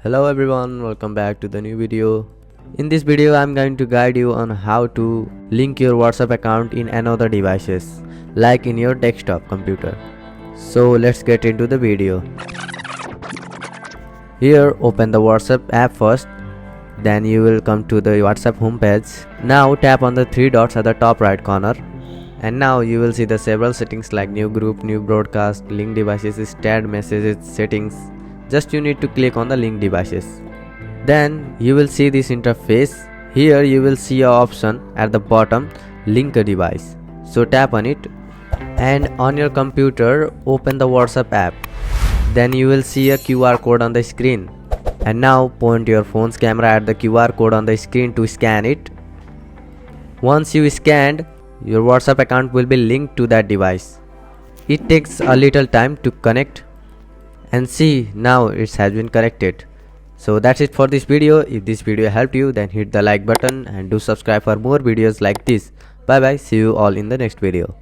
Hello everyone, welcome back to the new video. In this video I'm going to guide you on how to link your WhatsApp account in another devices like in your desktop computer. So let's get into the video. Here open the WhatsApp app first, then you will come to the WhatsApp homepage. Now tap on the three dots at the top right corner. And now you will see the several settings like new group, new broadcast, link devices, shared messages, settings. Just you need to click on the link devices. Then you will see this interface. Here you will see an option at the bottom, link a device. So tap on it and on your computer open the WhatsApp app. Then you will see a QR code on the screen. And now point your phone's camera at the QR code on the screen to scan it. Once you scanned, your WhatsApp account will be linked to that device. It takes a little time to connect. And see, now it has been connected. So that's it for this video. If this video helped you, then hit the like button and do subscribe for more videos like this. Bye bye, see you all in the next video.